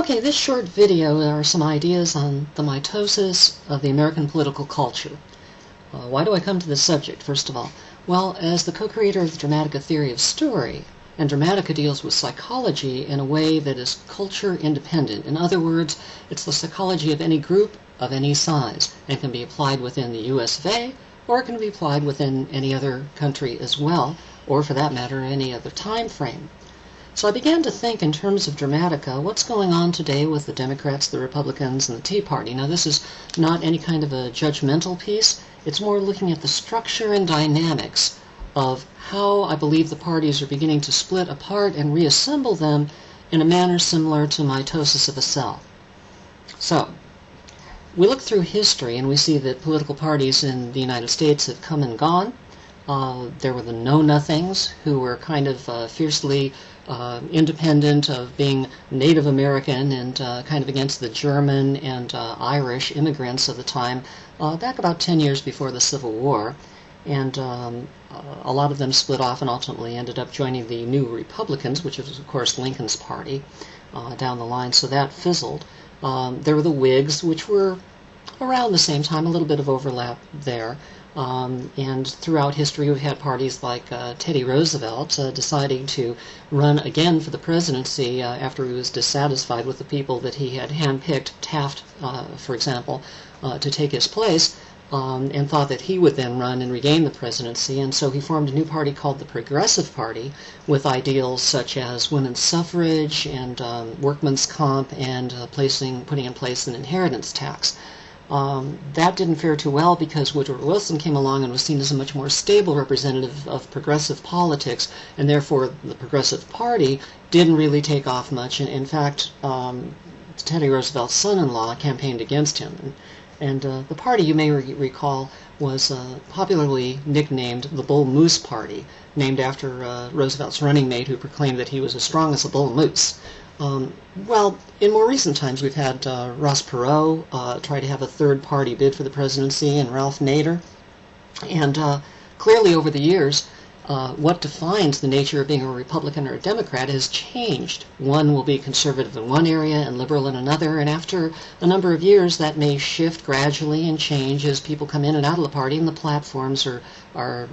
Okay, this short video are some ideas on the mitosis of the American political culture. Why do I come to this subject, first of all? Well, as the co-creator of the Dramatica theory of story, and Dramatica deals with psychology in a way that is culture independent. In other words, it's the psychology of any group of any size and can be applied within the US of A, or it can be applied within any other country as well, or for that matter, any other time frame. So I began to think in terms of Dramatica, what's going on today with the Democrats, the Republicans, and the Tea Party. Now this is not any kind of a judgmental piece. It's more looking at the structure and dynamics of how I believe the parties are beginning to split apart and reassemble them in a manner similar to mitosis of a cell. So, we look through history and we see that political parties in the United States have come and gone. There were the Know-Nothings, who were kind of fiercely independent of being Native American and kind of against the German and Irish immigrants of the time, back about 10 years before the Civil War. And a lot of them split off and ultimately ended up joining the New Republicans, which was, of course, Lincoln's party down the line, so that fizzled. There were the Whigs, which were around the same time, a little bit of overlap there. And throughout history we've had parties like Teddy Roosevelt deciding to run again for the presidency after he was dissatisfied with the people that he had handpicked, Taft, for example, to take his place, and thought that he would then run and regain the presidency. And so he formed a new party called the Progressive Party with ideals such as women's suffrage and workman's comp and putting in place an inheritance tax. That didn't fare too well because Woodrow Wilson came along and was seen as a much more stable representative of progressive politics, and therefore the Progressive Party didn't really take off much. And in fact, Teddy Roosevelt's son-in-law campaigned against him. And the party, you may recall, was popularly nicknamed the Bull Moose Party, named after Roosevelt's running mate who proclaimed that he was as strong as a bull moose. Well, in more recent times, we've had Ross Perot try to have a third party bid for the presidency, and Ralph Nader. And clearly over the years, what defines the nature of being a Republican or a Democrat has changed. One will be conservative in one area and liberal in another, and after a number of years, that may shift gradually and change as people come in and out of the party and the platforms are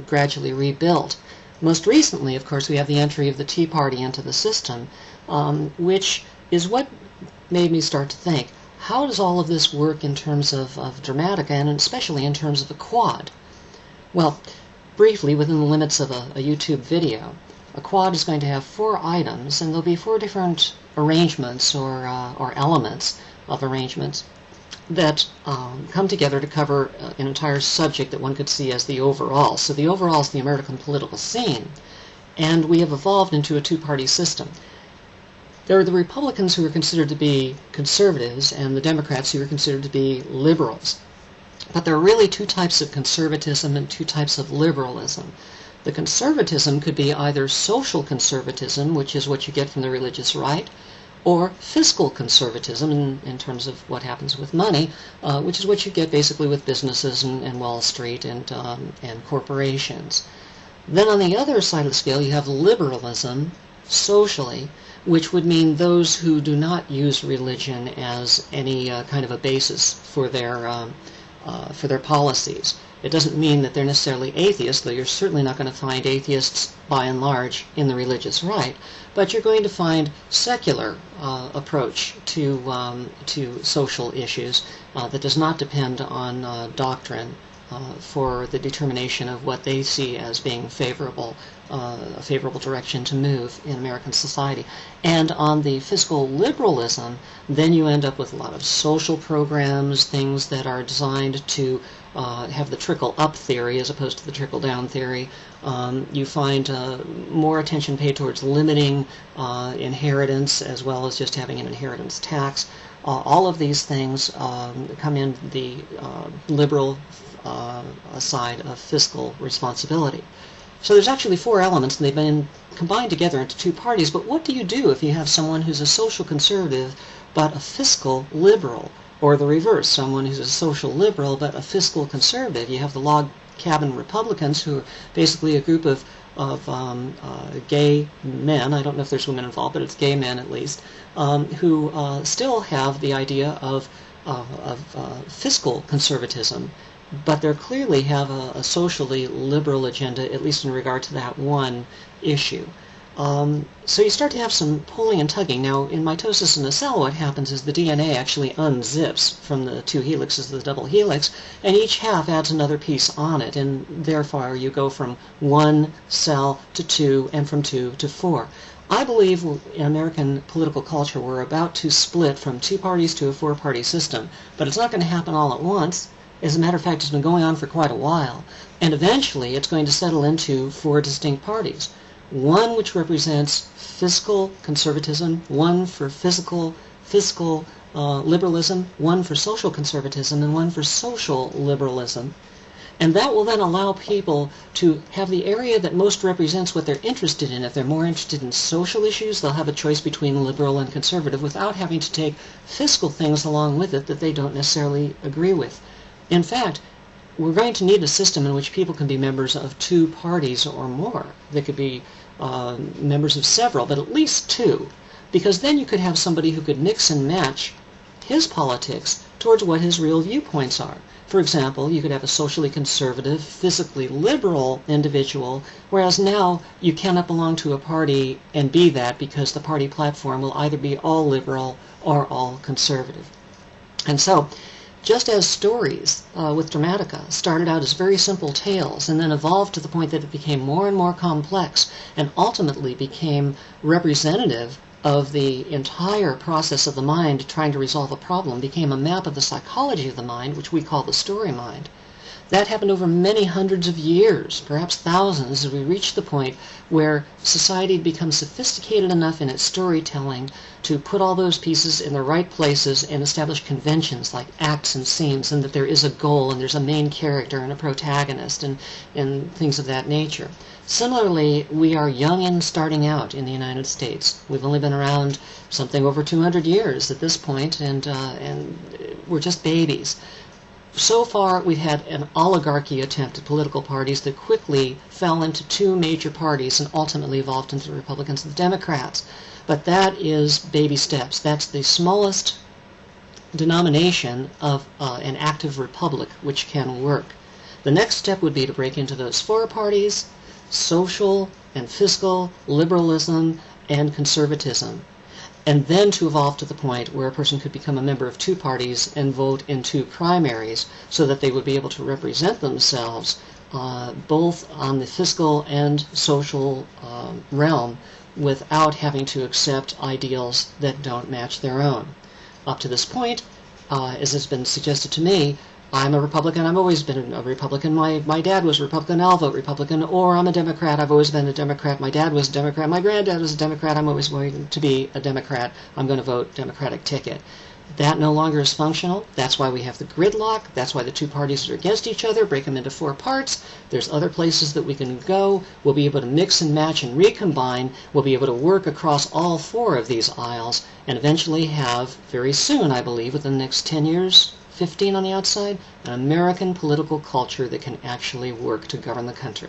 gradually rebuilt. Most recently, of course, we have the entry of the Tea Party into the system, which is what made me start to think, how does all of this work in terms of Dramatica, and especially in terms of a quad? Well, briefly, within the limits of a YouTube video, a quad is going to have 4 items, and there'll be 4 different arrangements or elements of arrangements that come together to cover an entire subject that one could see as the overall. So the overall is the American political scene, and we have evolved into a two-party system. There are the Republicans who are considered to be conservatives and the Democrats who are considered to be liberals. But there are really 2 types of conservatism and 2 types of liberalism. The conservatism could be either social conservatism, which is what you get from the religious right, or fiscal conservatism in terms of what happens with money, which is what you get basically with businesses and Wall Street and corporations. Then on the other side of the scale you have liberalism, socially, which would mean those who do not use religion as any kind of a basis for their policies. It doesn't mean that they're necessarily atheists, though you're certainly not going to find atheists by and large in the religious right, but you're going to find secular approach to social issues that does not depend on doctrine for the determination of what they see as being favorable, a favorable direction to move in American society. And on the fiscal liberalism, then you end up with a lot of social programs, things that are designed to have the trickle-up theory as opposed to the trickle-down theory. You find more attention paid towards limiting inheritance as well as just having an inheritance tax. All of these things come in the liberal side of fiscal responsibility. So there's actually 4 elements, and they've been combined together into 2 parties. But what do you do if you have someone who's a social conservative but a fiscal liberal? Or the reverse, someone who's a social liberal but a fiscal conservative? You have the log cabin Republicans, who are basically a group of gay men, I don't know if there's women involved, but it's gay men at least, who still have the idea of fiscal conservatism, but they clearly have a socially liberal agenda, at least in regard to that one issue. So you start to have some pulling and tugging. Now, in mitosis in a cell, what happens is the DNA actually unzips from the two helixes of the double helix, and each half adds another piece on it, and therefore you go from one cell to two, and from two to four. I believe in American political culture we're about to split from two parties to a four-party system, but it's not going to happen all at once. As a matter of fact, it's been going on for quite a while, and eventually it's going to settle into four distinct parties. One which represents fiscal conservatism, one for fiscal liberalism, one for social conservatism, and one for social liberalism. And that will then allow people to have the area that most represents what they're interested in. If they're more interested in social issues, they'll have a choice between liberal and conservative without having to take fiscal things along with it that they don't necessarily agree with. In fact, we're going to need a system in which people can be members of two parties or more. They could be members of several, but at least two, because then you could have somebody who could mix and match his politics towards what his real viewpoints are. For example, you could have a socially conservative, physically liberal individual, whereas now you cannot belong to a party and be that because the party platform will either be all liberal or all conservative. And so, just as stories with Dramatica started out as very simple tales and then evolved to the point that it became more and more complex and ultimately became representative of the entire process of the mind trying to resolve a problem, became a map of the psychology of the mind, which we call the story mind. That happened over many hundreds of years, perhaps thousands, as we reached the point where society had become sophisticated enough in its storytelling to put all those pieces in the right places and establish conventions like acts and scenes, and that there is a goal and there's a main character and a protagonist and things of that nature. Similarly, we are young and starting out in the United States. We've only been around something over 200 years at this point, and we're just babies. So far, we've had an oligarchy attempt at political parties that quickly fell into two major parties and ultimately evolved into the Republicans and the Democrats. But that is baby steps. That's the smallest denomination of an active republic which can work. The next step would be to break into those four parties: social and fiscal, liberalism, and conservatism. And then to evolve to the point where a person could become a member of two parties and vote in two primaries so that they would be able to represent themselves both on the fiscal and social realm without having to accept ideals that don't match their own. Up to this point, as has been suggested to me, I'm a Republican. I've always been a Republican. My dad was a Republican. I'll vote Republican. Or I'm a Democrat. I've always been a Democrat. My dad was a Democrat. My granddad was a Democrat. I'm always going to be a Democrat. I'm going to vote Democratic ticket. That no longer is functional. That's why we have the gridlock. That's why the two parties are against each other. Break them into four parts. There's other places that we can go. We'll be able to mix and match and recombine. We'll be able to work across all four of these aisles and eventually have, very soon, I believe, within the next 10 years, 15 on the outside, an American political culture that can actually work to govern the country.